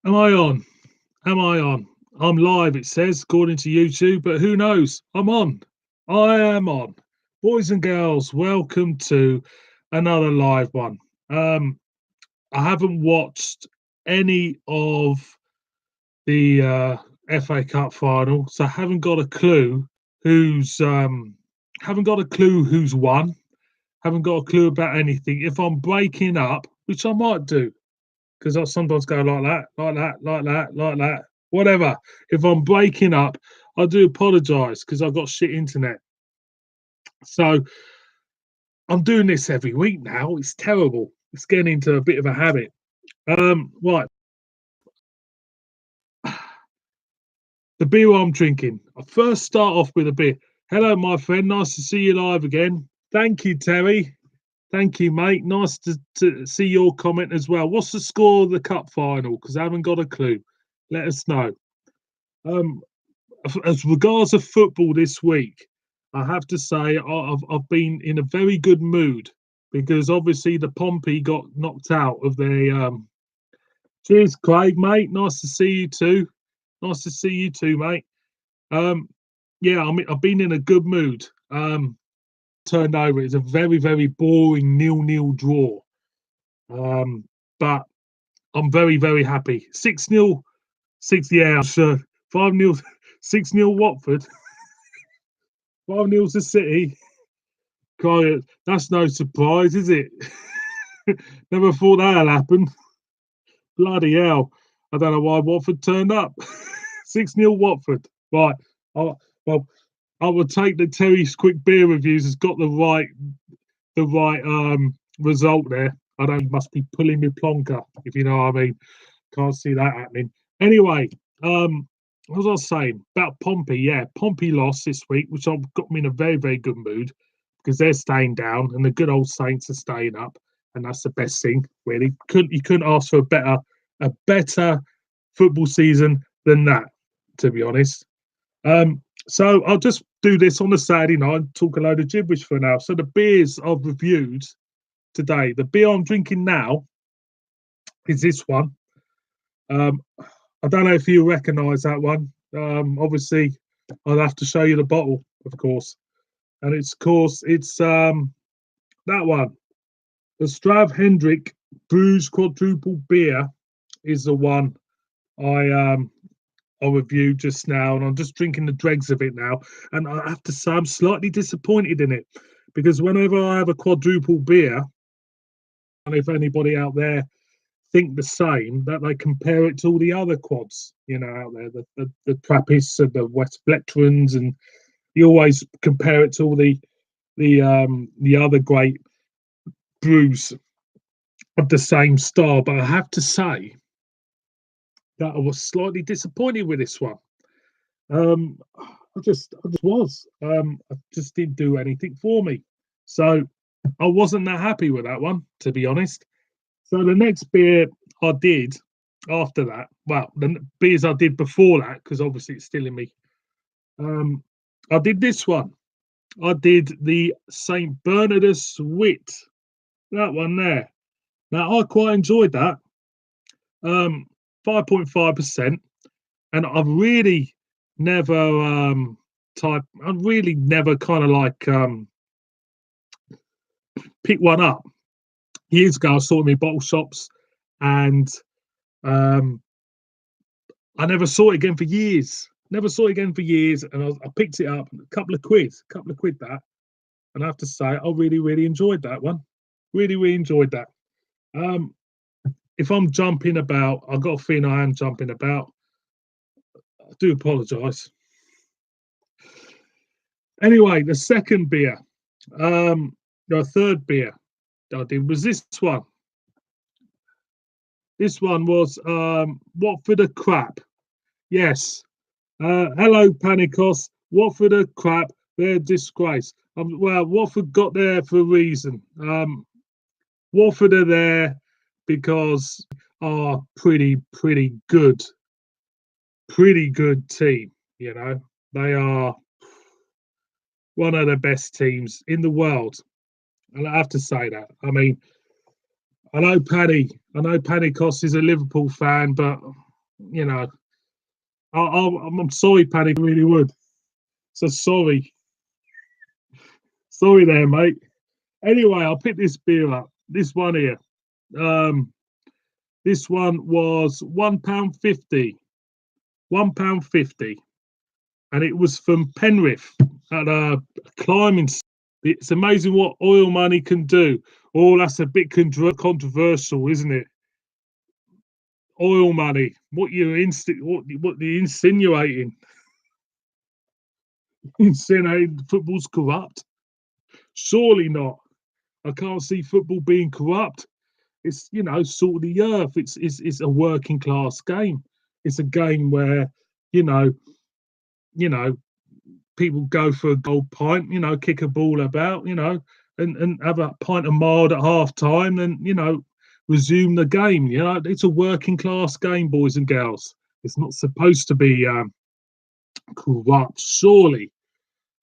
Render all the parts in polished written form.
Am I on? Am I on? I'm live, it says, according to YouTube, but who knows? I'm on. I am on. Boys and girls, welcome to another live one. Um, I haven't watched any of the FA Cup final, so I haven't got a clue who's won. Haven't got a clue about anything. If I'm breaking up, which I might do, because I sometimes go like that, like that, like that, like that, whatever. If I'm breaking up, I do apologise because I've got shit internet. So I'm doing this every week now. It's terrible. It's getting into a bit of a habit. Right, the beer I'm drinking. I first start off with a beer. Hello, my friend. Nice to see you live again. Thank you, Terry. Thank you, mate. Nice to see your comment as well. What's the score of the cup final? Because I haven't got a clue. Let us know. Um, as regards of football this week, I have to say I've been in a very good mood because obviously the Pompey got knocked out of the. Cheers, Craig, mate. Nice to see you too. Nice to see you too, mate. Um, yeah, I've been in a good mood. Turned over. It's a very boring nil-nil draw. But I'm very happy. 6-0, six. Yeah, sure. 5-0, 6-0 Watford. 5-0 to City. God, that's no surprise, is it? Never thought that'd happen. Bloody hell. I don't know why Watford turned up. 6-0 Watford. Right. I, well, I would take that Terry's quick beer reviews has got the right result there. I don't must be pulling my plonker, if you know what I mean. Can't see that happening. Anyway, what was I saying about Pompey? Yeah, Pompey lost this week, which got me in a very good mood because they're staying down and the good old Saints are staying up, and that's the best thing. Really, you couldn't ask for a better football season than that, to be honest. So I'll just do this on a Saturday night and talk a load of gibberish for now. So the beers I've reviewed today, the beer I'm drinking now is this one. Um, I don't know if you recognise that one. Obviously, I'll have to show you the bottle, of course, and it's that one. The Strav Hendrick Brews Quadruple Beer is the one I um I reviewed just now, and I'm just drinking the dregs of it now. And I have to say, I'm slightly disappointed in it because whenever I have a quadruple beer, and if anybody out there think the same, that they compare it to all the other quads, out there, the Trappists and the West Blectrons, and you always compare it to all the other great brews of the same style. But I have to say that I was slightly disappointed with this one. I just was. I just didn't do anything for me, so I wasn't that happy with that one, to be honest. So the next beer I did after that, well, the beers I did before that, because obviously it's still in me. Um, I did this one. I did the Saint Bernardus Wit. That one there. Now I quite enjoyed that. 5.5%, and I've really never I've really never kind of like picked one up. Years ago, I saw them in bottle shops, and um, I never saw it again for years. Never saw it again for years, and I picked it up, a couple of quid that, and I have to say, I really enjoyed that one. Really enjoyed that. Um, if I'm jumping about, I've got a feeling I am jumping about. I do apologise. Anyway, the second beer, the third beer I did was this one. This one was Watford a crap. Yes. Hello, Panicos. Watford a crap. They're a disgrace. Well, Watford got there for a reason. Watford are there because are pretty good team. They are one of the best teams in the world, and I have to say that. I mean, I know Panicos is a Liverpool fan, but you know, I'm sorry, Paddy, I really would. So sorry. Sorry there, mate. Anyway, I'll pick this beer up. This one here. Um, this one was £1.50. £1.50. And it was from Penrith at a climbing. It's amazing what oil money can do. Oh, that's a bit controversial, isn't it? Oil money. What you're insinuating? Insinuating football's corrupt? Surely not. I can't see football being corrupt. It's salt of the earth. It's a working class game. It's a game where you know you know people go for a gold pint. Kick a ball about. And have a pint of mild at half time. And resume the game. It's a working class game, boys and girls. It's not supposed to be corrupt. Surely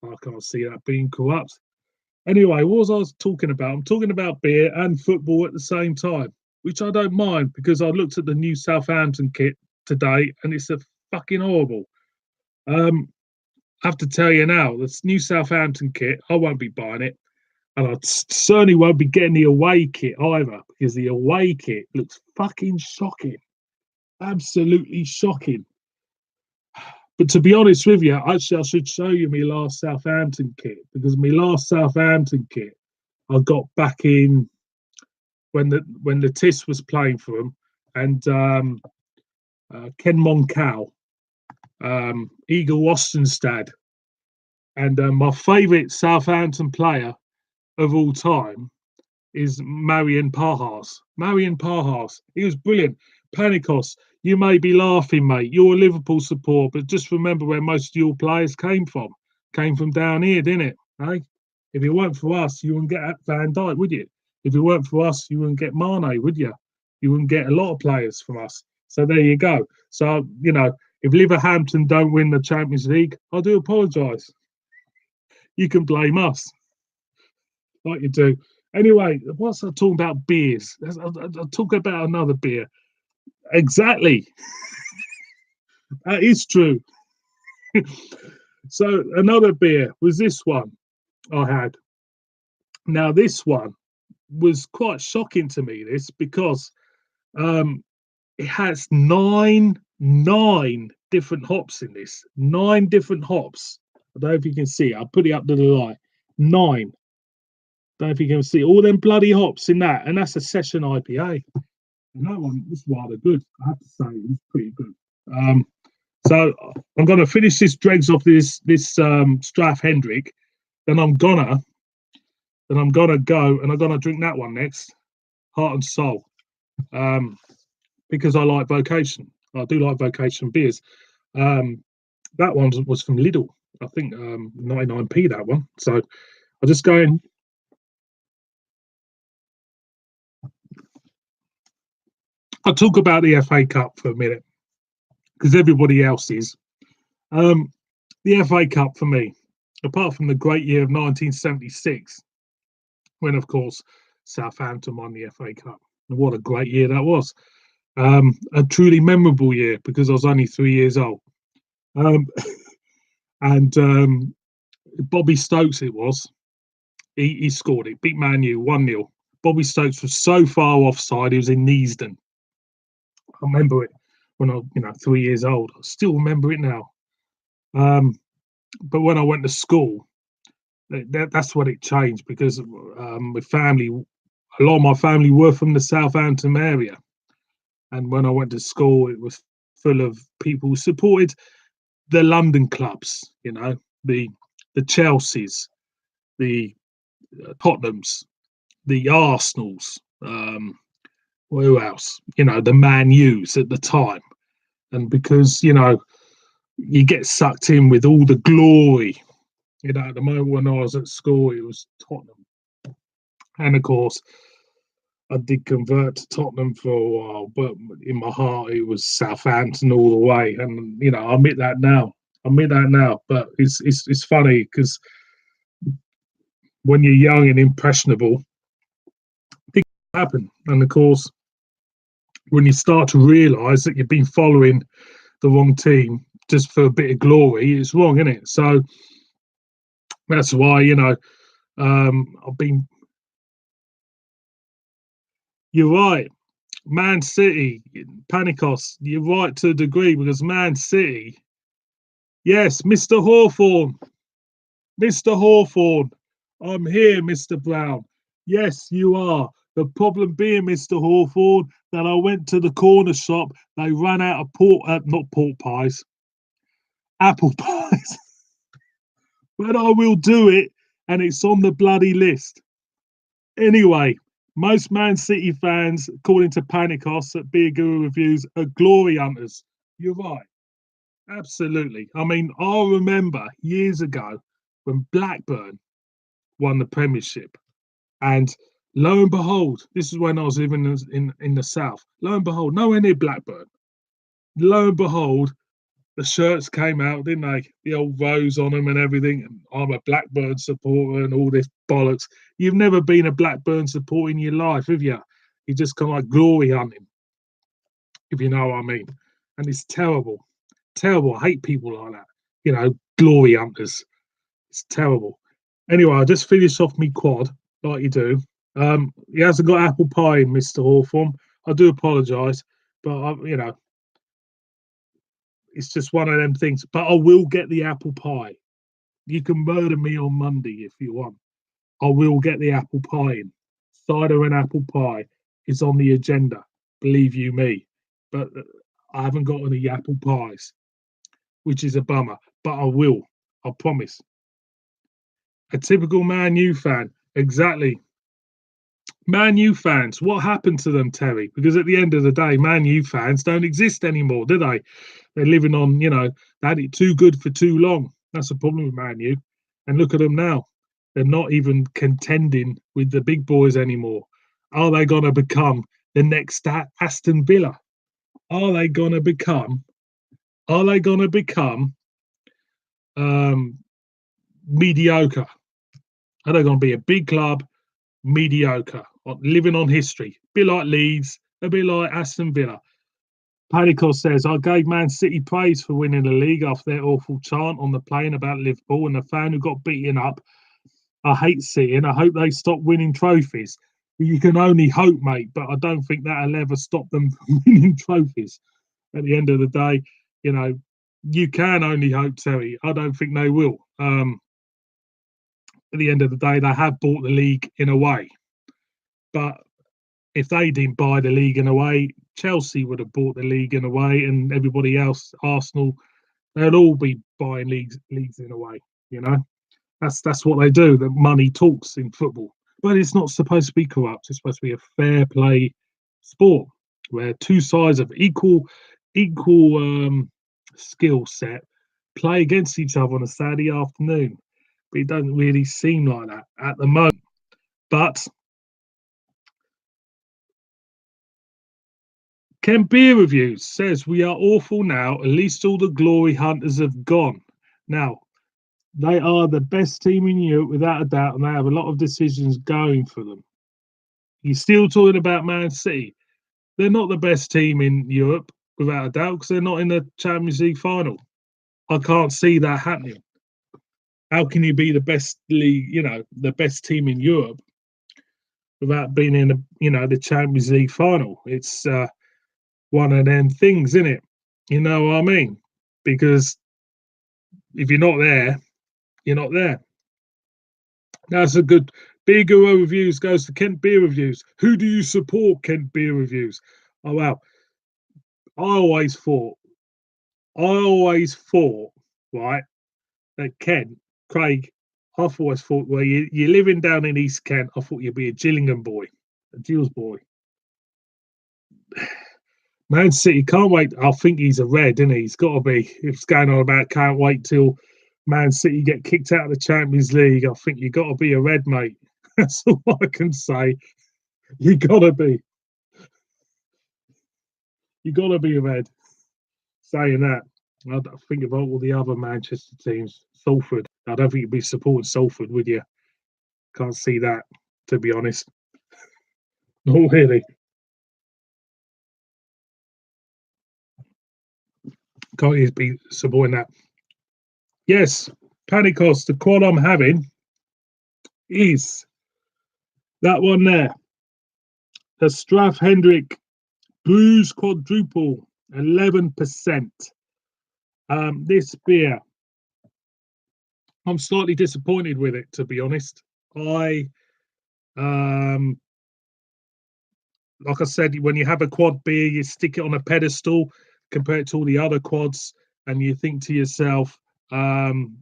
I can't see that being corrupt. Anyway, what was I talking about? I'm talking about beer and football at the same time, which I don't mind because I looked at the new Southampton kit today and it's a fucking horrible. I have to tell you now, this new Southampton kit, I won't be buying it. And I certainly won't be getting the away kit either because the away kit looks fucking shocking. Absolutely shocking. But to be honest with you, actually, I should show you my last Southampton kit because my last Southampton kit I got back in when the Tis was playing for them, and Ken Moncal, Igor Ostenstad, and my favourite Southampton player of all time is Marian Pajas. Marian Pajas, he was brilliant. Panikos, you may be laughing, mate. You're a Liverpool support, but just remember where most of your players came from. Came from down here, didn't it? Hey, if it weren't for us, you wouldn't get Van Dijk, would you? If it weren't for us, you wouldn't get Mane, would you? You wouldn't get a lot of players from us. So there you go. So if Liverhampton don't win the Champions League, I do apologise. You can blame us, like you do. Anyway, what's I talking about? Beers. I'll talk about another beer. Exactly. That is true. So another beer was this one I had. Now this one was quite shocking to me. This because it has nine different hops in this. 9 different hops. I don't know if you can see. I'll put it up to the light. 9. Don't know if you can see all them bloody hops in that, and that's a session IPA. And that one was rather good. I have to say, it was pretty good. So I'm gonna finish this dregs off this Strath Hendrick, then I'm gonna go and I'm gonna drink that one next, Heart and Soul, because I like Vocation. I do like Vocation beers. That one was from Lidl. I think 99p that one. So I'll just go in. I'll talk about the FA Cup for a minute because everybody else is. The FA Cup for me, apart from the great year of 1976, when of course Southampton won the FA Cup. And what a great year that was. A truly memorable year because I was only 3 years old. And Bobby Stokes it was. He scored it, beat Man U 1-0. Bobby Stokes was so far offside, he was in Neasden. I remember it when I was 3 years old. I still remember it now. But when I went to school, that's what it changed because my family, a lot of my family were from the Southampton area. And when I went to school, it was full of people who supported the London clubs, the Chelseas, the Tottenhams, the Arsenals, who else? The Man U's at the time. And because, you get sucked in with all the glory. At the moment when I was at school, it was Tottenham. And of course, I did convert to Tottenham for a while, but in my heart, it was Southampton all the way. And, I admit that now. But it's funny because when you're young and impressionable, things happen. And of course, when you start to realise that you've been following the wrong team just for a bit of glory, it's wrong, isn't it? So that's why, I've been. You're right. Man City, Panicos, you're right to a degree because Man City, yes, Mr. Hawthorne, Mr. Hawthorne, I'm here, Mr. Brown. Yes, you are. The problem being, Mr. Hawthorne, that I went to the corner shop, they ran out of not pork pies, apple pies. But I will do it, and it's on the bloody list. Anyway, most Man City fans, according to Panicos at Beer Guru Reviews, are glory hunters. You're right. Absolutely. I mean, I remember years ago when Blackburn won the Premiership, and lo and behold, this is when I was living in the south. Lo and behold, nowhere near Blackburn. Lo and behold, the shirts came out, didn't they? The old rose on them and everything. And I'm a Blackburn supporter and all this bollocks. You've never been a Blackburn supporter in your life, have you? You just kind of like glory hunting, if you know what I mean. And it's terrible. Terrible. I hate people like that. Glory hunters. It's terrible. Anyway, I just finished off me quad, like you do. He hasn't got apple pie in Mr. Hawthorne. I do apologise, but it's just one of them things. But I will get the apple pie. You can murder me on Monday if you want. I will get the apple pie in. Cider and apple pie is on the agenda, believe you me. But I haven't got any apple pies, which is a bummer. But I will. I promise. A typical Man U fan. Exactly. Man U fans, what happened to them, Terry? Because at the end of the day, Man U fans don't exist anymore, do they? They're living on, they had it too good for too long. That's the problem with Man U. And look at them now. They're not even contending with the big boys anymore. Are they going to become the next Aston Villa? Are they going to become? Are they going to become um, mediocre? Are they going to be a big club, mediocre, living on history? A bit like Leeds, a bit like Aston Villa. Panicos says, I gave Man City praise for winning the league after their awful chant on the plane about Liverpool and the fan who got beaten up. I hate seeing. I hope they stop winning trophies. You can only hope, mate, but I don't think that'll ever stop them from winning trophies. At the end of the day, you can only hope, Terry. I don't think they will. At the end of the day, they have bought the league in a way. But if they didn't buy the league in a way, Chelsea would have bought the league in a way, and everybody else, Arsenal, they'll all be buying leagues in a way. That's what they do. The money talks in football, but it's not supposed to be corrupt. It's supposed to be a fair play sport where two sides of equal skill set play against each other on a Saturday afternoon. But it doesn't really seem like that at the moment. But Ken Beer Reviews says we are awful now. At least all the glory hunters have gone. Now, they are the best team in Europe without a doubt, and they have a lot of decisions going for them. You're still talking about Man City. They're not the best team in Europe without a doubt because they're not in the Champions League final. I can't see that happening. How can you be the best league, the best team in Europe without being in the Champions League final? It's one of them things, isn't it? You know what I mean? Because if you're not there, you're not there. That's a good. Beer Guru Reviews goes to Kent Beer Reviews. Who do you support, Kent Beer Reviews? Oh, wow. I always thought, right, that Kent, Craig, I've always thought, well, you're living down in East Kent. I thought you'd be a Gillingham boy, a Gills boy. Man City, can't wait. I think he's a red, isn't he? He's got to be. It's going on about can't wait till Man City get kicked out of the Champions League. I think you got to be a red, mate. That's all I can say. You got to be. You got to be a red. Saying that, I think about all the other Manchester teams. Salford. I don't think you'd be supporting Salford, would you? Can't see that, to be honest. Not really. Can't easily be supporting that. Yes, Panicos, the quad I'm having is that one there. The Straff Hendrick Booze Quadruple, 11%. This beer, I'm slightly disappointed with it, to be honest. Like I said, when you have a quad beer, you stick it on a pedestal, compare it to all the other quads, and you think to yourself, Darren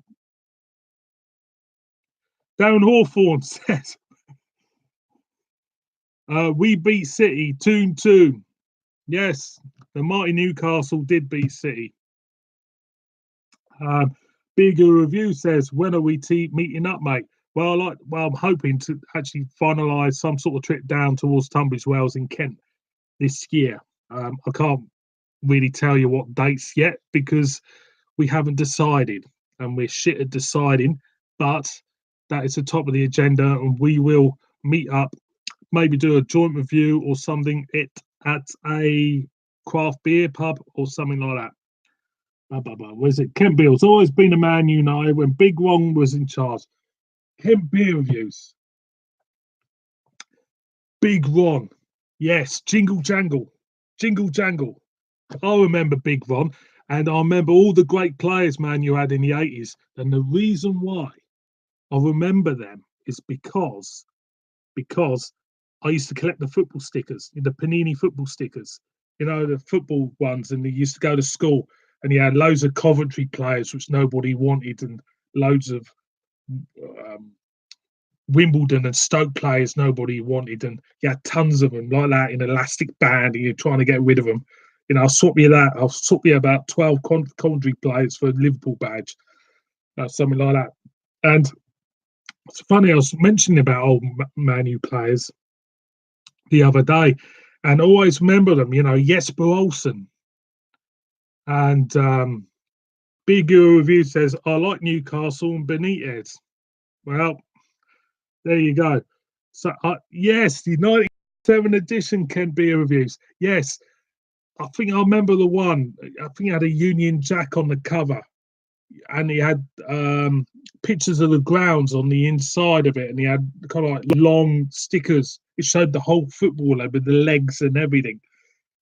Hawthorne says, we beat City 2-2. Yes, the mighty Newcastle did beat City. Bigger Review says, when are we meeting up, mate? Well, I'm hoping to actually finalise some sort of trip down towards Tunbridge Wells in Kent this year. I can't really tell you what dates yet because we haven't decided, and we're shit at deciding. But that is the top of the agenda, and we will meet up, maybe do a joint review or something at a craft beer pub or something like that. Where's it? Kent Beale's always been a Man United when Big Ron was in charge. Kent Beer Reviews. Big Ron. Yes, Jingle Jangle. Jingle Jangle. I remember Big Ron, and I remember all the great players, man, you had in the 80s. And the reason why I remember them is because I used to collect the football stickers, the Panini football stickers, the football ones, and they used to go to school, and you had loads of Coventry players which nobody wanted, and loads of Wimbledon and Stoke players nobody wanted, and you had tons of them like that in an elastic band, and you're trying to get rid of them. I'll swap you that. I'll swap you about 12 Coventry players for a Liverpool badge, something like that. And it's funny, I was mentioning about old Man U players the other day, and always remember them. Jesper Olsen. And Big Euro Review says, I like Newcastle and Benitez. Well, there you go. So, yes, the 97 edition Kent Beer Reviews. Yes, I think I remember the one. I think it had a Union Jack on the cover, and he had pictures of the grounds on the inside of it, and he had kind of like long stickers. It showed the whole footballer with the legs and everything.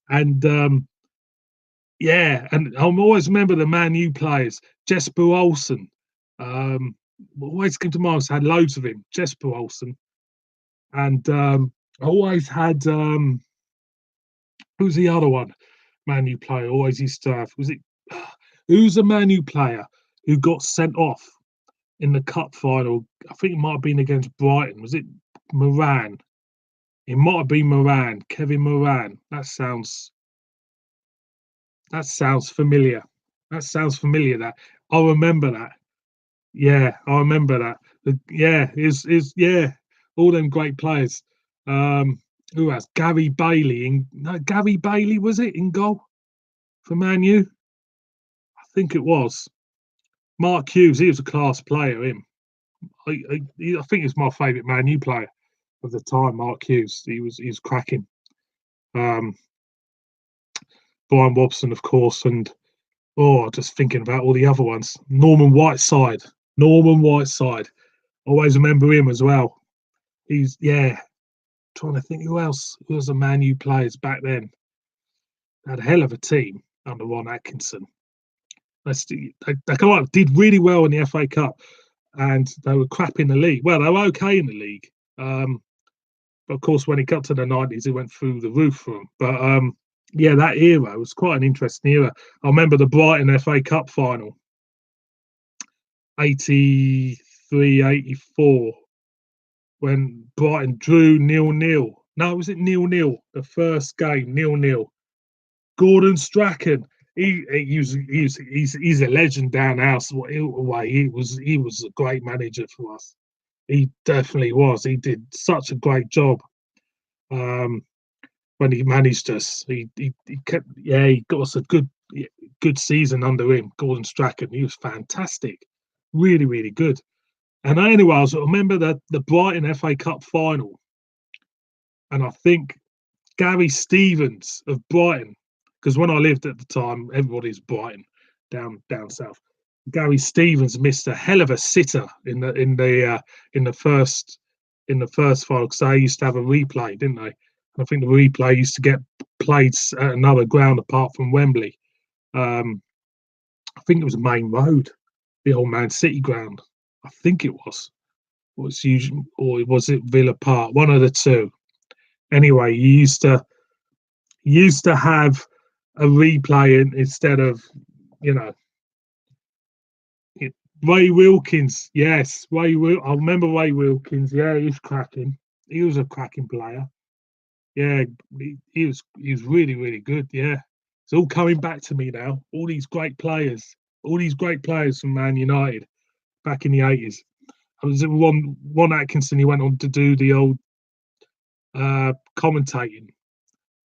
And yeah, and I always remember the Man U players. Jesper Olsen. Always came to mind. I had loads of him. Jesper Olsen. And I always had who's the other one? Man U player always used to have. Was it who's a Man U player who got sent off in the cup final? I think it might have been against Brighton. Was it Moran? It might have been Moran, Kevin Moran. That sounds familiar. That sounds familiar. That I remember that. Yeah, I remember that. Yeah, yeah, all them great players. Who else? Gary Bailey Gary Bailey was it in goal for Man U? I think it was. Mark Hughes, he was a class player. Him, I think he's my favourite Man U player of the time. Mark Hughes, he was cracking. Brian Robson, of course, and just thinking about all the other ones. Norman Whiteside. Always remember him as well. He's trying to think who else was a Man U players back then. They had a hell of a team under Ron Atkinson. They did really well in the FA Cup, and they were crap in the league. Well, they were okay in the league, but of course, when it got to the 90s, it went through the roof for them. But that era was quite an interesting era. I remember the Brighton FA Cup final, 83-84, when Brighton drew 0-0. No, was it 0-0? The first game, 0-0. Gordon Strachan, he's a legend down house. He was a great manager for us. He definitely was. He did such a great job. When he managed us, he got us a good season under him. Gordon Strachan, he was fantastic, really, really good. And anyway, I remember the Brighton FA Cup final, and I think Gary Stevens of Brighton, because when I lived at the time, everybody's Brighton. down south. Gary Stevens missed a hell of a sitter in the first final, because they used to have a replay, didn't they? And I think the replay used to get played at another ground apart from Wembley. I think it was Main Road, the old Man City ground. I think it was. Was usually, or was it Villa Park? One of the two. Anyway, you used to have a replay instead of, you know, Ray Wilkins. Yes, I remember Ray Wilkins. Yeah, he was cracking. He was a cracking player. Yeah, he was really, really good. Yeah, it's all coming back to me now. All these great players from Man United back in the 80s. I was Ron Atkinson. He went on to do the old commentating,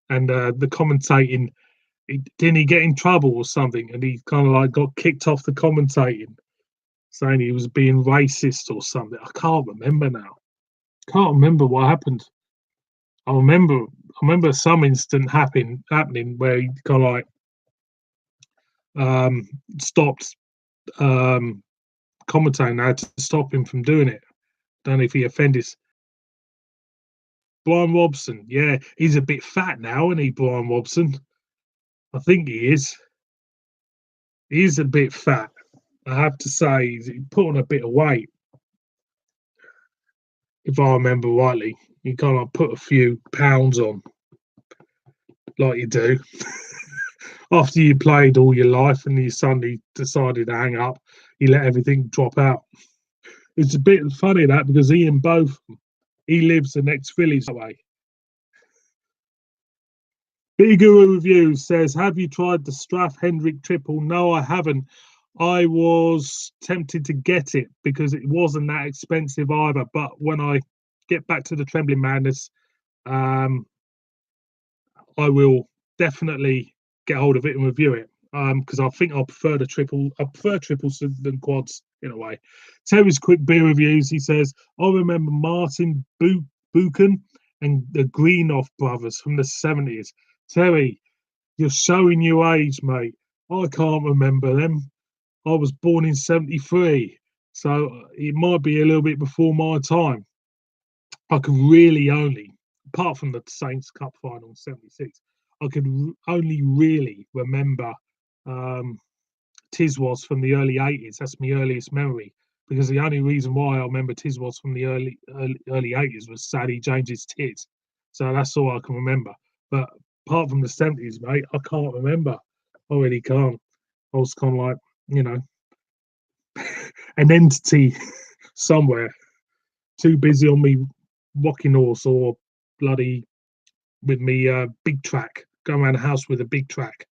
and the commentating, didn't he get in trouble or something? And he kind of like got kicked off the commentating, saying he was being racist or something. I can't remember now. Can't remember what happened. I remember some incident happening where he kind of like stopped commentating. I had to stop him from doing it. Don't know if he offended. Brian Robson, yeah, he's a bit fat now, isn't he, Brian Robson? I think he is. He's a bit fat. I have to say, he's put on a bit of weight. If I remember rightly, he kind of put a few pounds on, like you do. After you played all your life and you suddenly decided to hang up, you let everything drop out. It's a bit funny that, because Ian Botham, he lives the next village away. Big Guru Reviews says, have you tried the Straff Hendrick triple? No, I haven't. I was tempted to get it because it wasn't that expensive either. But when I get back to the Trembling Madness, I will definitely get hold of it and review it. Because I think I prefer triples than quads in a way. Terry's quick beer reviews. He says, I remember Martin Buchan and the Greenough brothers from the 70s. Terry, you're showing your age, mate. I can't remember them. I was born in 73, so it might be a little bit before my time. I can really only, apart from the Saints Cup final in 76, I could only really remember Tiswas from the early 80s. That's my earliest memory, because the only reason why I remember Tiswas from the early 80s was Sadie James's tits. So that's all I can remember. But apart from the 70s, mate, I can't remember. I really can't. I was kind of like, you know, an entity somewhere, too busy on me rocking horse or bloody with me big track, going around the house with a big track.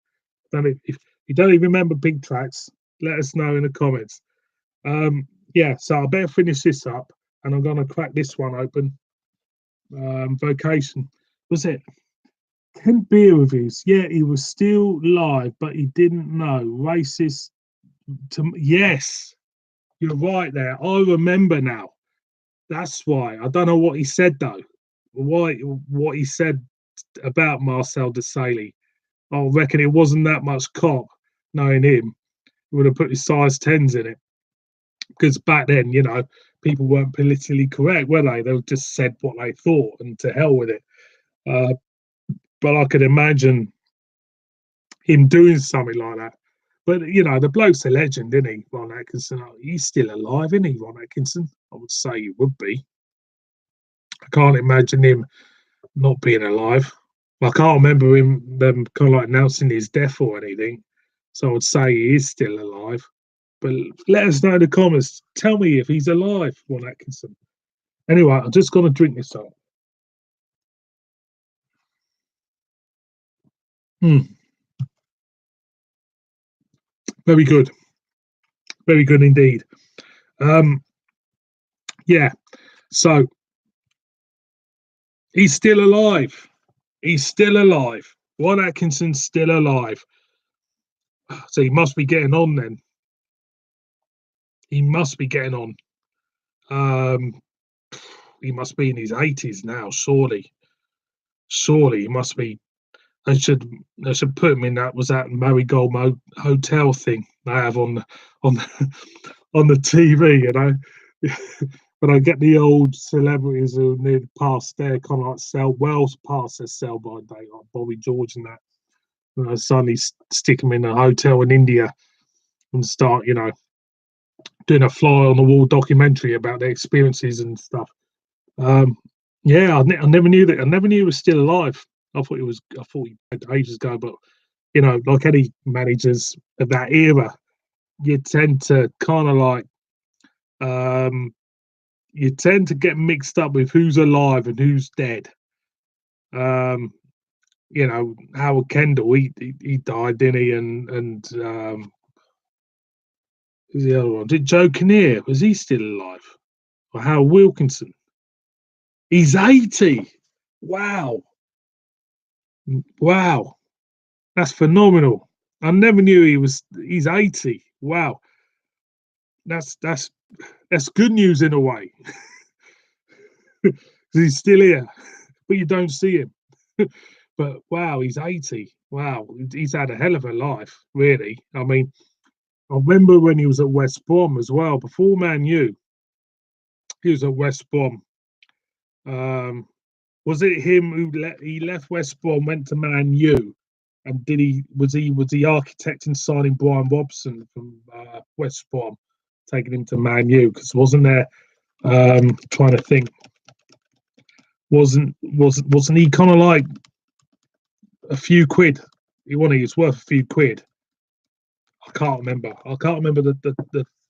If you don't even remember big tracks, let us know in the comments. Yeah, so I better finish this up, and I'm going to crack this one open. Vocation. Was it 10 beer reviews? Yeah, he was still live, but he didn't know. Racist. Yes, you're right there. I remember now. That's why. I don't know what he said though. What he said about Marcel Desailly. I reckon it wasn't that much cop, knowing him. He would have put his size 10s in it. Because back then, you know, people weren't politically correct, were they? They just said what they thought, and to hell with it. But I could imagine him doing something like that. But, you know, the bloke's a legend, isn't he, Ron Atkinson? He's still alive, isn't he, Ron Atkinson? I would say he would be. I can't imagine him not being alive. I can't remember them kind of like announcing his death or anything. So I would say he is still alive. But let us know in the comments. Tell me if he's alive, Ron Atkinson. Anyway, I'm just going to drink this up. Very good. Very good indeed. Yeah. So he's still alive. He's still alive. Ron Atkinson's still alive. So he must be getting on then. He must be getting on. He must be in his 80s now, surely. Surely he must be I should put him in that. Was that Marigold Hotel thing they have on the, on the TV? You know, but I get the old celebrities who near past their kind of like past their sell by date, like Bobby George and that. And I suddenly stick them in a hotel in India and start, doing a fly on the wall documentary about their experiences and stuff. Yeah, I never knew that. I never knew he was still alive. I thought he died ages ago. But like any managers of that era, you tend to kind of like, you tend to get mixed up with who's alive and who's dead. Howard Kendall, he died, didn't he? And who's the other one? Did Joe Kinnear, was he still alive? Or Howard Wilkinson? He's 80. Wow. Wow. That's phenomenal. I never knew he's 80. Wow. That's good news in a way. He's still here, but you don't see him. But wow, he's 80. Wow, he's had a hell of a life, really. I mean, I remember when he was at West Brom as well, before Man U. He was at West Brom. Was it him who he left West Brom, went to Man U, and was he architecting signing Brian Robson from West Brom, taking him to Man U? Because wasn't there? Trying to think. Wasn't he kind of like a few quid? He was worth a few quid. I can't remember.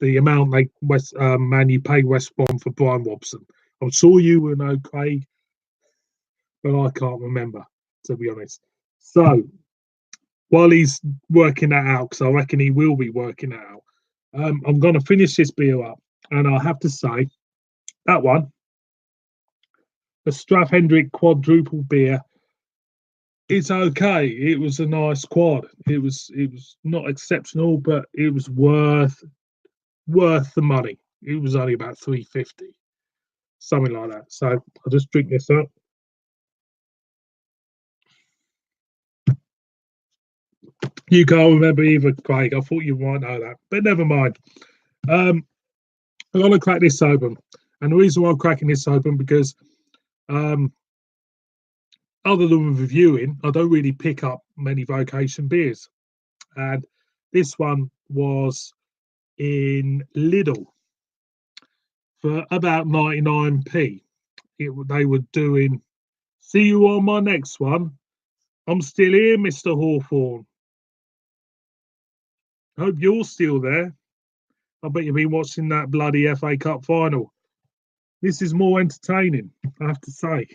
The amount like Man U paid West Brom for Brian Robson. I'm sure you will know, Craig, but I can't remember, to be honest. So while he's working that out, because I reckon he will be working that out, I'm going to finish this beer up, and I have to say that one, the Strath Hendrick quadruple beer, it's okay. It was a nice quad. It was not exceptional, but it was worth the money. It was only about $3.50, something like that. So I'll just drink this up. You can't remember either, Craig. I thought you might know that, but never mind. I'm gonna crack this open, and the reason why I'm cracking this open because other than reviewing, I don't really pick up many vocation beers, and this one was in Lidl for about 99p. They were doing, see you on my next one. I'm still here, Mr. Hawthorne. Hope you're still there. I bet you've been watching that bloody FA Cup final. This is more entertaining, I have to say.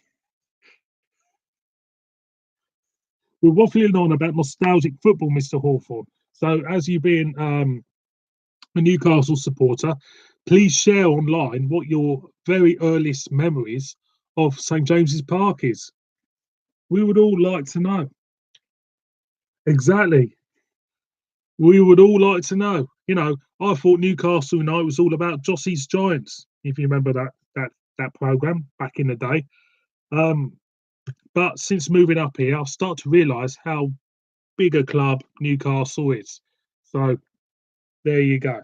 We're waffling on about nostalgic football, Mr. Hawthorne. So, as you being a Newcastle supporter, please share online what your very earliest memories of St James's Park is. We would all like to know. Exactly. We would all like to know. I thought Newcastle United was all about Jossie's Giants, if you remember that program back in the day. But since moving up here, I've started to realise how big a club Newcastle is. So there you go.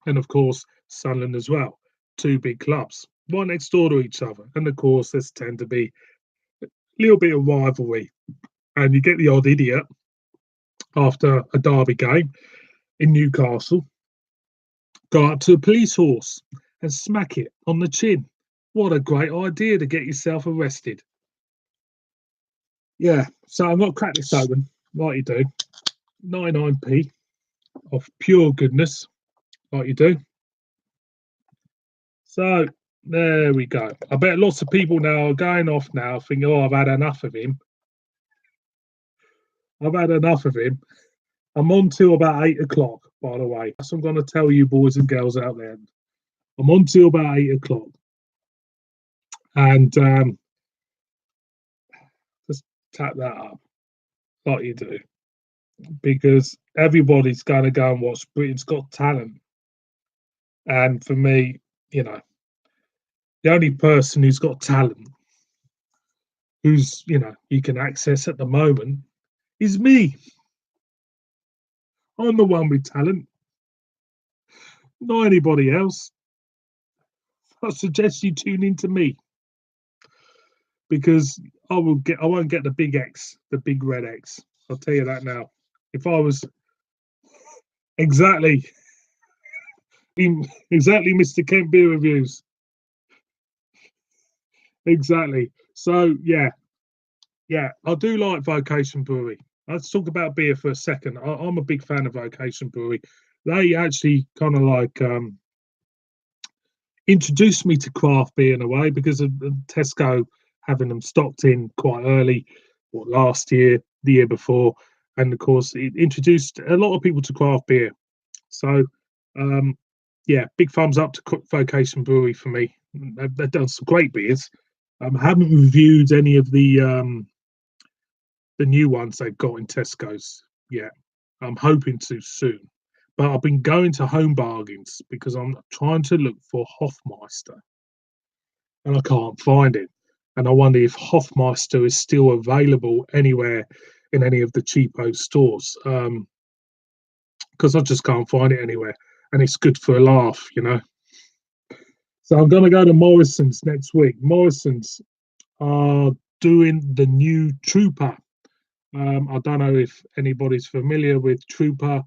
And of course, Sunderland as well. Two big clubs, right next door to each other. And of course, there's tend to be a little bit of rivalry. And you get the odd idiot after a derby game in Newcastle, go up to a police horse and smack it on the chin. What a great idea to get yourself arrested. Yeah, so I'm not crack this open like you do. 99p of pure goodness, like you do. So there we go. I bet lots of people now are going off now thinking, oh, I've had enough of him. I've had enough of him. I'm on till about 8 o'clock, by the way. That's what I'm going to tell you, boys and girls out there. I'm on till about 8 o'clock. And just tap that up like you do. Because everybody's going to go and watch Britain's Got Talent. And for me, the only person who's got talent who's you can access at the moment, is me. I'm the one with talent, not anybody else. I suggest you tune into me because I won't get the big X, the big red X. I'll tell you that now. If I was exactly, exactly, Mr. Kent Beer Reviews, exactly. So yeah, I do like Vocation Brewery. Let's talk about beer for a second. I'm a big fan of Vocation Brewery. They actually kind of like introduced me to craft beer in a way because of Tesco having them stocked in quite early, what last year, the year before, and of course it introduced a lot of people to craft beer. So, um, yeah, big thumbs up to Vocation Brewery for me. They've done some great beers. I haven't reviewed any of the new ones they've got in Tesco's yet. I'm hoping to soon. But I've been going to Home Bargains because I'm trying to look for Hoffmeister and I can't find it. And I wonder if Hoffmeister is still available anywhere in any of the cheapo stores because I just can't find it anywhere. And it's good for a laugh. So I'm going to go to Morrison's next week. Morrison's are doing the new Trooper. I don't know if anybody's familiar with Trooper.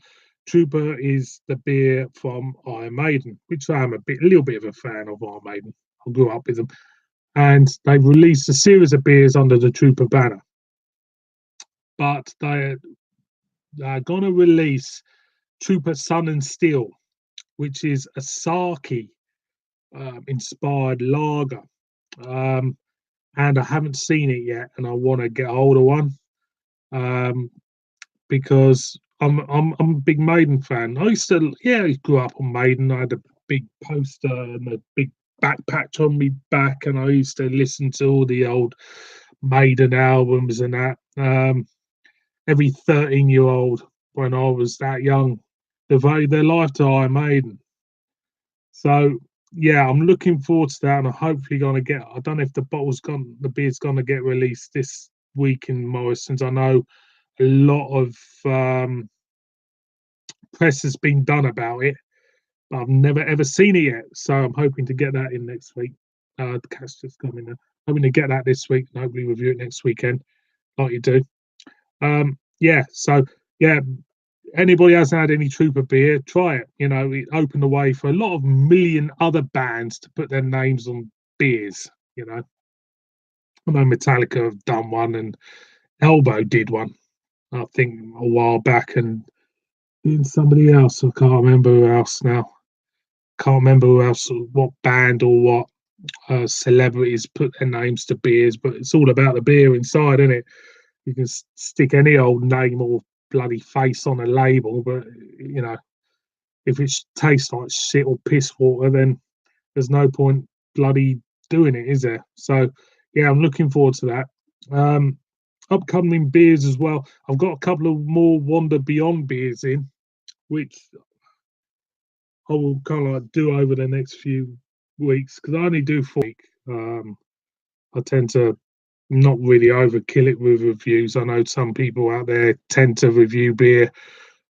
Trooper is the beer from Iron Maiden, which I'm a little bit of a fan of Iron Maiden. I grew up with them, and they've released a series of beers under the Trooper banner. But they're going to release Trooper Sun and Steel, which is a sake inspired lager. Um, and I haven't seen it yet, and I want to get hold of one. Because I'm a big Maiden fan. I grew up on Maiden. I had a big poster and a big back patch on me back, and I used to listen to all the old Maiden albums and that. Every 13-year-old when I was that young devoted their life to Iron Maiden. So yeah, I'm looking forward to that, and I'm hopefully going to get. I don't know if the beer's going to get released this week in Morrison's. I know a lot of press has been done about it, but I've never ever seen it yet. So I'm hoping to get that in next week. The cat's just coming now. Hoping to get that this week and hopefully review it next weekend, like you do. Yeah, so yeah, anybody hasn't had any Trooper beer, try it. It opened the way for a lot of million other bands to put their names on beers. I know Metallica have done one and Elbow did one, I think, a while back, and somebody else. I can't remember who else now. Can't remember who else, what band or what celebrities put their names to beers, but it's all about the beer inside, isn't it? You can stick any old name or bloody face on a label, but if it tastes like shit or piss water, then there's no point bloody doing it, is there? So yeah, I'm looking forward to that. Upcoming beers as well. I've got a couple of more Wander Beyond beers in, which I will kind of like do over the next few weeks because I only do 4 week. I tend to not really overkill it with reviews. I know some people out there tend to review beer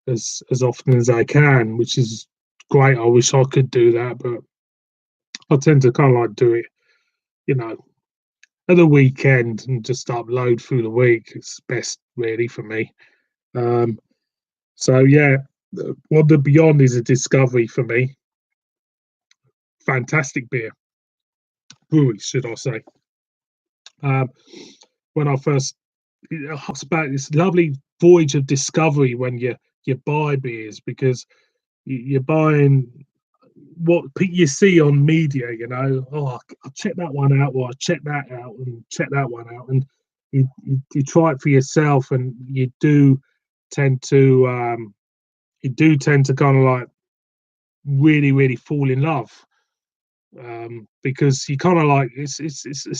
as often as they can, which is great. I wish I could do that, but I tend to kind of like do it, you know, at the weekend and just upload through the week. It's best really for me. Um, so yeah, Wander Beyond is a discovery for me. Fantastic beer, brewery, should I say? Um, when I first, it's about this lovely voyage of discovery when you buy beers because you're buying what you see on media. Oh, I'll check that one out, or I'll check that out, and check that one out, and you try it for yourself, and tend to you do tend to kind of like really really fall in love because you kind of like it's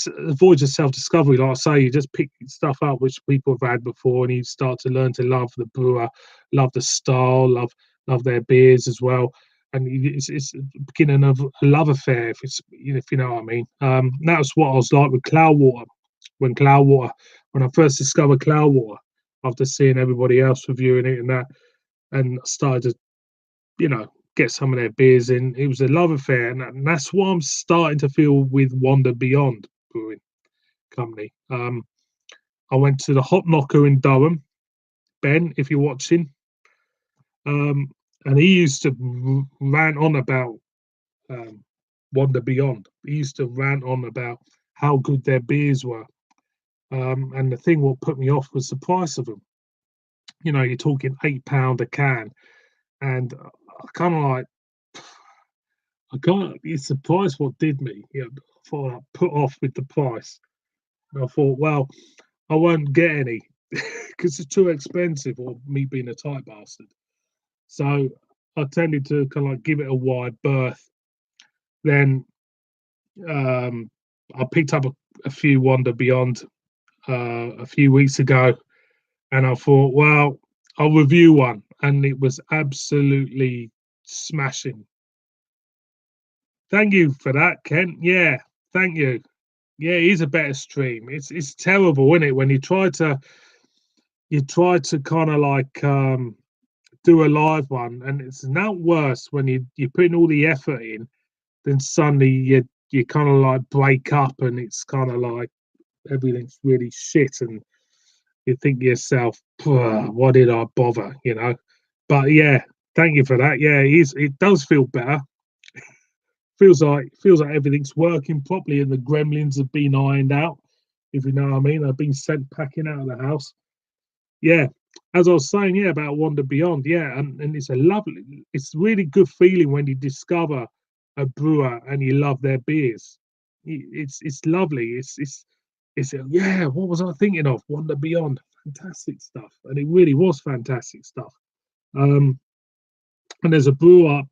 a voyage of self-discovery. Like I say, you just pick stuff up which people have had before, and you start to learn to love the brewer, love the style, love their beers as well. And it's the beginning of a love affair, if you know what I mean. That was what I was like with Cloudwater. when I first discovered Cloudwater, after seeing everybody else reviewing it and that, and I started to, get some of their beers in. It was a love affair, and that's what I'm starting to feel with Wander Beyond Brewing Company. I went to the Hop Knocker in Durham, Ben, if you're watching, and he used to rant on about Wander Beyond. He used to rant on about how good their beers were. And the thing what put me off was the price of them. You're talking £8 a can, and I kind of like, I can't. It's the price what did me. I thought I put off with the price. And I thought, well, I won't get any because it's too expensive, or me being a tight bastard. So I tended to kind of like give it a wide berth. Then I picked up a few Wander Beyond a few weeks ago, and I thought, well, I'll review one, and it was absolutely smashing. Thank you for that, Kent. Yeah, thank you. Yeah, it is a better stream. It's terrible, isn't it, when you try to kind of like do a live one, and it's now worse when you're putting all the effort in, then suddenly you kind of like break up, and it's kind of like everything's really shit, and you think to yourself, why did I bother, But yeah, thank you for that. Yeah, it does feel better. feels like everything's working properly, and the gremlins have been ironed out, if you know what I mean. They've been sent packing out of the house. Yeah, as I was saying, yeah, about Wander Beyond, yeah, and it's really good feeling when you discover a brewer and you love their beers. It's lovely. Yeah. What was I thinking of? Wander Beyond, fantastic stuff, and it really was fantastic stuff. And there's a brew up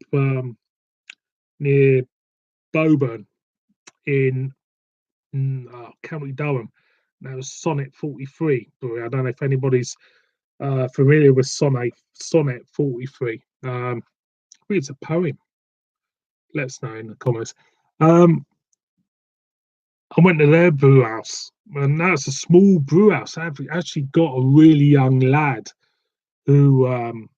near Boburn in County Durham. That was Sonnet 43 brewery. I don't know if anybody's familiar with Sonnet 43. I think it's a poem. Let us know in the comments. I went to their brew house, and that's a small brew house. I've actually got a really young lad who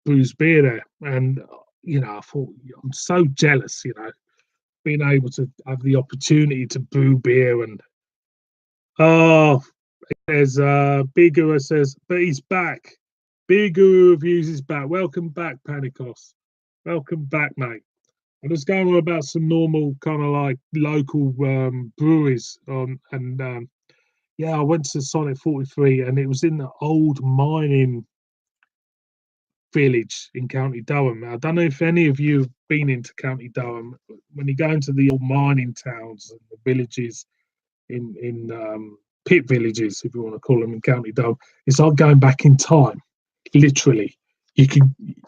brews beer there, and I thought, I'm so jealous, being able to have the opportunity to brew beer. And there's Beer Guru says, but he's back. Beer Guru Reviews is back. Welcome back, Panicos. Welcome back, mate. I'm just going on about some normal kind of like local breweries and yeah, I went to Sonnet 43, and it was in the old mining village in County Durham. I don't know if any of you have been into County Durham. When you go into the old mining towns and the villages in pit villages, if you want to call them, in County Durham, it's like going back in time. Literally,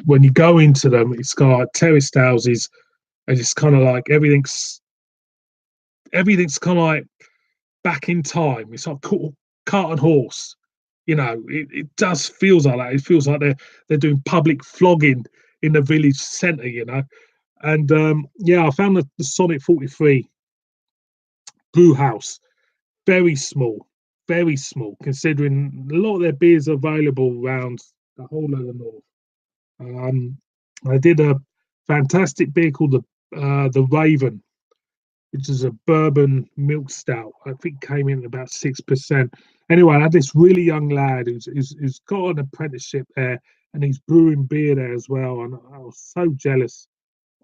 when you go into them, it's got like terraced houses, and it's kind of like everything's kind of like back in time. It's like cart and horse. It does feels like that. It feels like they're doing public flogging in the village centre. And yeah, I found the Sonnet 43 brew house very small, considering a lot of their beers are available around the whole of the north. I did a fantastic beer called the Raven, which is a bourbon milk stout. I think came in at about 6%. Anyway, I had this really young lad who's got an apprenticeship there, and he's brewing beer there as well. And I was so jealous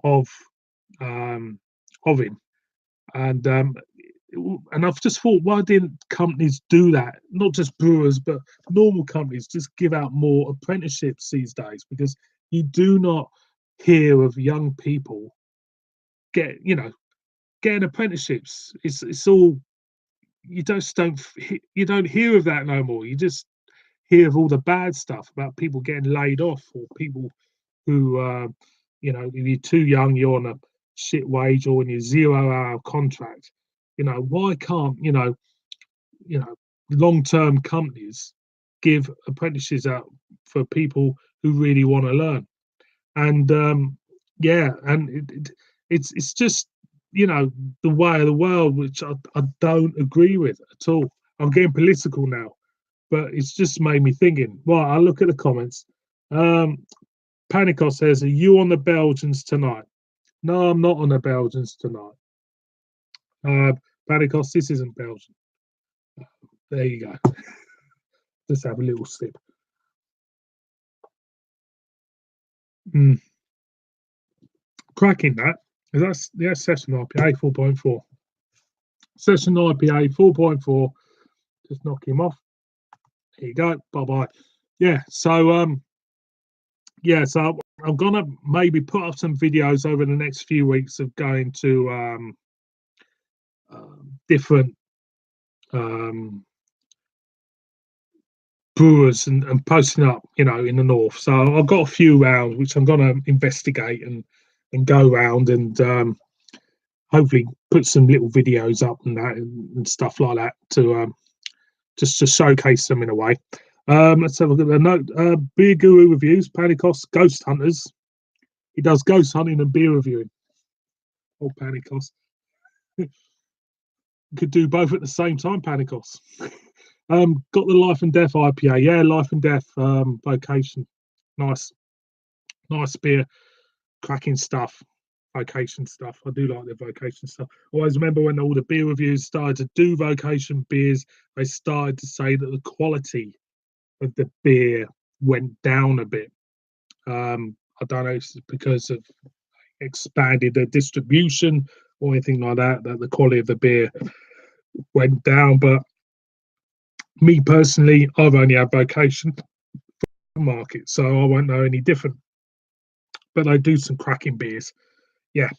of him. And I've just thought, why didn't companies do that? Not just brewers, but normal companies just give out more apprenticeships these days, because you do not hear of young people getting apprenticeships. It's all, you don't hear of that no more. You just hear of all the bad stuff about people getting laid off, or people who if you're too young, you're on a shit wage, or in your 0-hour contract. Why can't long-term companies give apprentices out for people who really want to learn? And yeah, and it's just you know, the way of the world, which I don't agree with at all. I'm getting political now, but it's just made me thinking. Well, I look at the comments. Um, Panicos says, "Are you on the Belgians tonight?" No, I'm not on the Belgians tonight. Panicos, this isn't Belgium. There you go. Just have a little sip. Mm. Cracking that. That's session IPA 4.4. Session IPA 4.4. Just knock him off. There you go. Bye bye. Yeah. So I'm gonna maybe put up some videos over the next few weeks of going to different um, brewers and posting up, you know, in the north. So I've got a few round which I'm gonna investigate and go round and hopefully put some little videos up and that and stuff like that to just to showcase them in a way. Let's have a look at the note. Beer Guru reviews, Panicos, Ghost Hunters. He does ghost hunting and beer reviewing. Oh, Panicos. Could do both at the same time, Panicos. Got the Life and Death IPA. Yeah, Life and Death vocation. Nice, nice beer. Cracking stuff. Vocation stuff. I do like the vocation stuff. I always remember when all the beer reviews started to do vocation beers, they started to say that the quality of the beer went down a bit. I don't know if it's because of expanded the distribution or anything like that, that the quality of the beer went down. But me personally, I've only had vocation market, so I won't know any different. But they do some cracking beers. Yeah.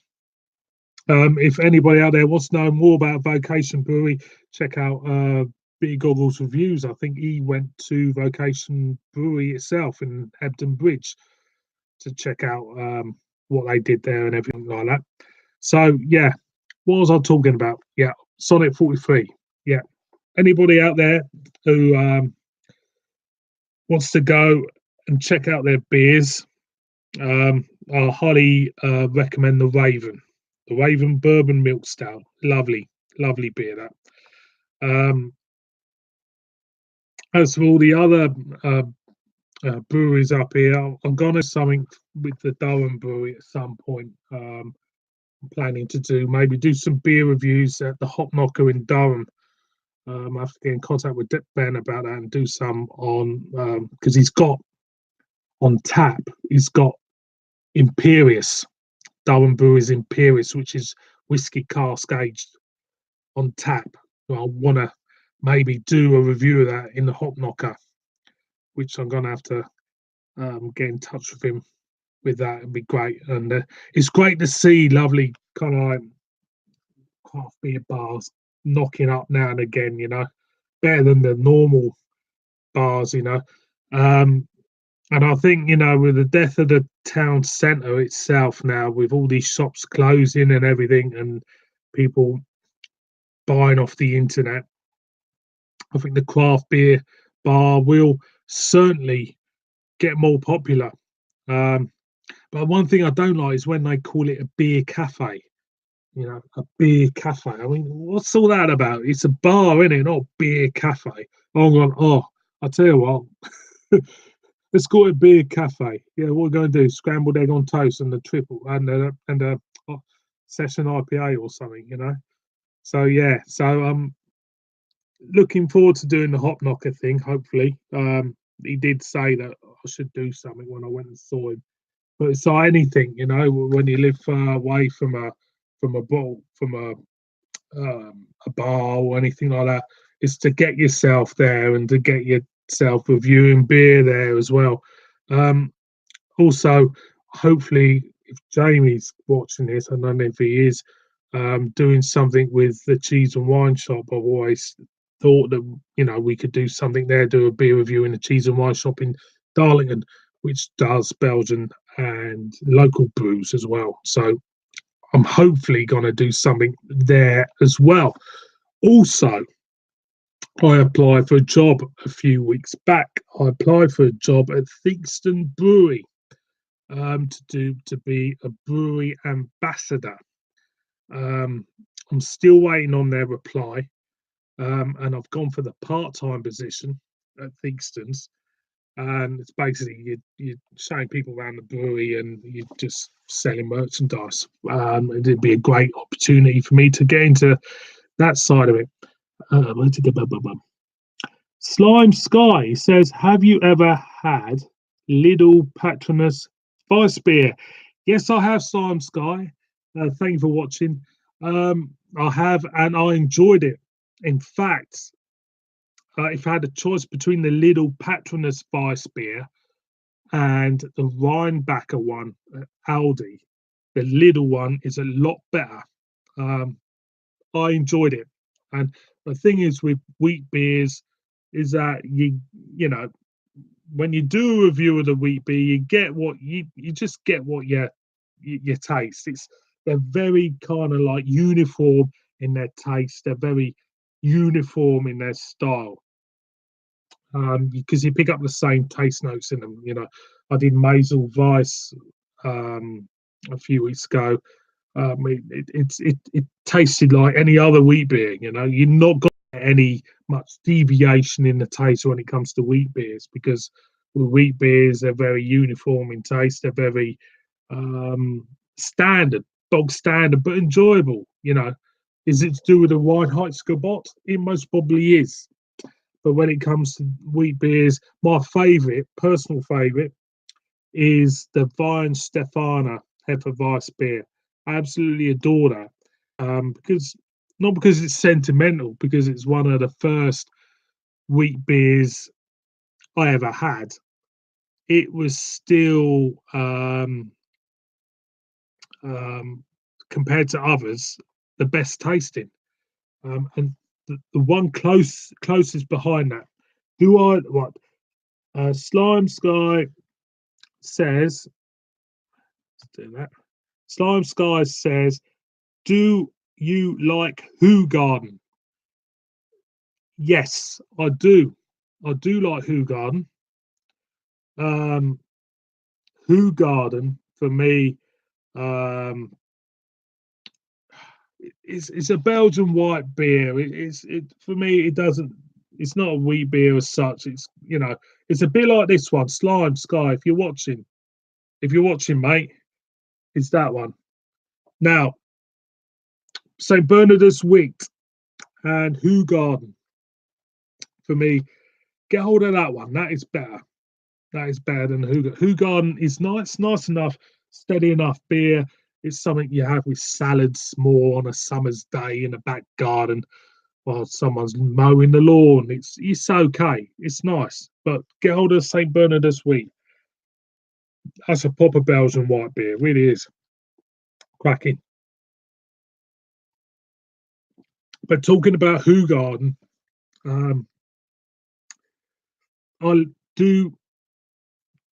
If anybody out there wants to know more about Vocation Brewery, check out Bitty Goggles Reviews. I think he went to Vocation Brewery itself in Hebden Bridge to check out what they did there and everything like that. So yeah, what was I talking about? Yeah, Sonic 43. Yeah. Anybody out there who wants to go and check out their beers, I highly recommend the Raven. The Raven Bourbon Milk Stout. Lovely, lovely beer that. As for all the other breweries up here, I'm going to something with the Durham Brewery at some point. I'm planning to maybe do some beer reviews at the Hop Knocker in Durham. I have to get in contact with Ben about that and do some on because he's got on tap. He's got Imperious, Durham Brewery's Imperious, which is whiskey cask aged on tap. I want to maybe do a review of that in the Hop Knocker, which I'm going to have to get in touch with him with that. It'd be great. And it's great to see lovely kind of like craft beer bars knocking up now and again, you know, better than the normal bars, you know. Um, and I think, you know, with the death of the town centre itself now, with all these shops closing and everything, and people buying off the internet, I think the craft beer bar will certainly get more popular. Um, but one thing I don't like is when they call it a beer cafe. You know, a beer cafe. I mean, what's all that about? It's a bar, isn't it? Not a beer cafe. Oh, I'm going, oh, I'll tell you what. Let's call it a beer cafe. Yeah, what we're going to do? Scrambled egg on toast and the triple and a session IPA or something, you know. So yeah, so looking forward to doing the Hop Knocker thing. Hopefully, he did say that I should do something when I went and saw him. But it's like anything, you know, when you live far away from a bottle, from a bar or anything like that, is to get yourself there and to get yourself reviewing beer there as well. Also, hopefully, if Jamie's watching this, I don't know if he is, doing something with the cheese and wine shop. I've always thought that, you know, we could do something there, do a beer review in the cheese and wine shop in Darlington, which does Belgian and local brews as well. So I'm hopefully going to do something there as well. Also, I applied for a job a few weeks back. I applied for a job at Theakston Brewery to be a brewery ambassador. I'm still waiting on their reply, and I've gone for the part-time position at Theakston's, and it's basically you're showing people around the brewery and you're just selling merchandise. It'd be a great opportunity for me to get into that side of it. Slime Sky says, "Have you ever had Lidl Patronus Vice beer?" Yes, I have, Slime Sky. Thank you for watching. I have, and I enjoyed it. In fact, if I had a choice between the Lidl Patronus Vice beer and the Rheinbacher one at Aldi, the Lidl one is a lot better. I enjoyed it, and the thing is with wheat beers is that you know when you do a review of the wheat beer, you get what you just get what you taste. They're very kind of like uniform in their taste. They're very uniform in their style. Because you pick up the same taste notes in them. I did Maisel Weiss a few weeks ago. It tasted like any other wheat beer. You're not got any much deviation in the taste when it comes to wheat beers, because with wheat beers they're very uniform in taste. They're very standard, bog standard, but enjoyable. Is it to do with the Reinheitsgebot? It most probably is. But when it comes to wheat beers, my personal favourite, is the Weihenstephaner Hefeweiss beer. I absolutely adore that. Not because it's sentimental, because it's one of the first wheat beers I ever had. It was still compared to others, the best tasting. And the one closest behind that, Slime Sky says, let's do that. Slime Sky says, "Do you like Hoegaarden?" Yes, I do. I do like Hoegaarden. Hoegaarden for me, it's a Belgian white beer. For me. It doesn't. It's not a wheat beer as such. It's a bit like this one, Slime Sky. If you're watching, mate, it's that one. Now, St. Bernardus Wheat and Hoegaarden for me. Get hold of that one. That is better. That is better than Hoegaarden. Hoegaarden is nice enough, steady enough beer. It's something you have with salads more on a summer's day in the back garden while someone's mowing the lawn. It's okay. It's nice. But get hold of St. Bernardus Wheat. That's a proper Belgian white beer. It really is. Cracking. But talking about Hoegaarden, I'll do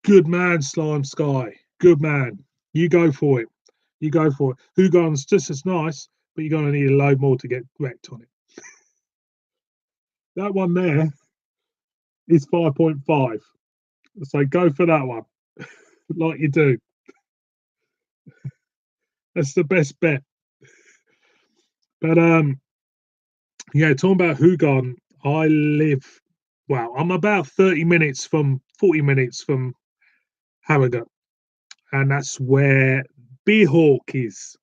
Good man, Slime Sky. Good man. You go for it. You go for it. Hoegaarden's just as nice, but you're going to need a load more to get wrecked on it. That one there is 5.5. So go for that one, like you do. That's the best bet. But yeah, talking about Hoegaarden, I'm about 40 minutes from Harrogate, and that's where Beerhawk is.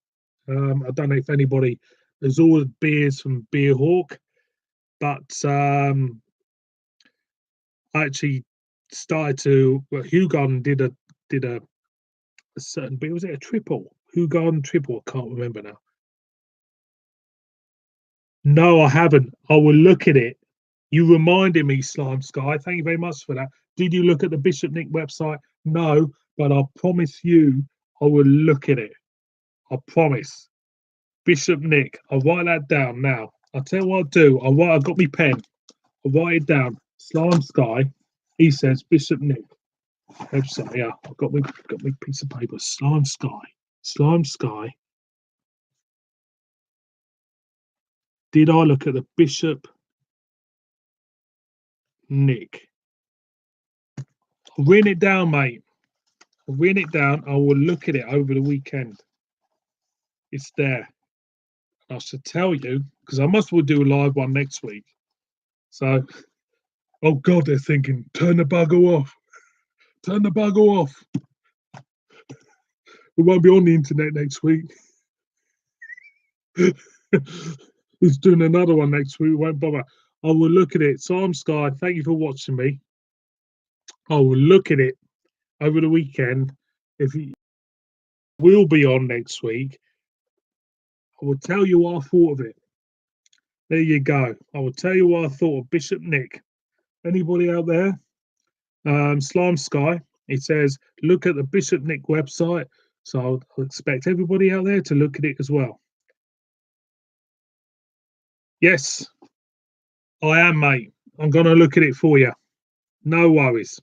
I don't know if anybody has ordered beers from Beerhawk, but I actually started to. Well, Hoegaarden did a certain beer. Was it a triple? Hoegaarden triple? I can't remember now. No, I haven't. I will look at it. You reminded me, Slime Sky. Thank you very much for that. Did you look at the Bishop Nick website? No, but I promise you, I will look at it. I promise. Bishop Nick. I'll write that down now. I'll tell you what I'll do. I've got my pen. I'll write it down. Slime Sky. He says Bishop Nick. Website. Yeah, I've got my piece of paper. Slime Sky. Slime Sky. Did I look at the Bishop Nick? I'll write it down, mate. I'll write it down. I will look at it over the weekend. It's there. I should tell you because I must will do a live one next week. So, oh God, they're thinking, turn the bugger off. Turn the bugger off. We won't be on the internet next week. He's doing another one next week. We won't bother. I will look at it. So I'm Sky. Thank you for watching me. I will look at it over the weekend. If you will be on next week, I will tell you what I thought of it. There you go. I will tell you what I thought of Bishop Nick. Anybody out there? Slime Sky. It says look at the Bishop Nick website. So I'll expect everybody out there to look at it as well. Yes, I am, mate. I'm going to look at it for you. No worries.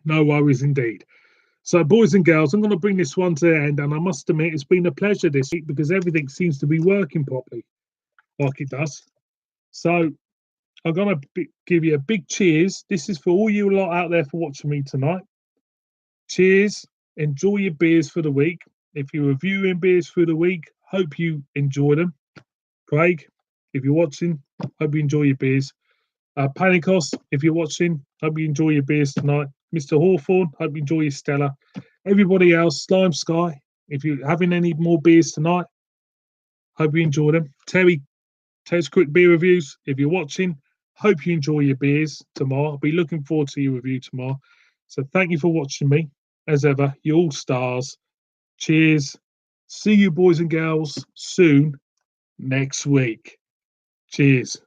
No worries indeed. So, boys and girls, I'm going to bring this one to the end, and I must admit it's been a pleasure this week because everything seems to be working properly, like it does. So, I'm going to give you a big cheers. This is for all you lot out there for watching me tonight. Cheers. Enjoy your beers for the week. If you're reviewing beers for the week, hope you enjoy them. Craig, if you're watching, hope you enjoy your beers. Panicos, if you're watching, hope you enjoy your beers tonight. Mr. Hawthorne, hope you enjoy your Stella. Everybody else, Slime Sky, if you're having any more beers tonight, hope you enjoy them. Terry's Quick Beer Reviews, if you're watching, hope you enjoy your beers tomorrow. I'll be looking forward to your review tomorrow. So thank you for watching me. As ever, you all stars. Cheers. See you boys and girls soon next week. Cheers.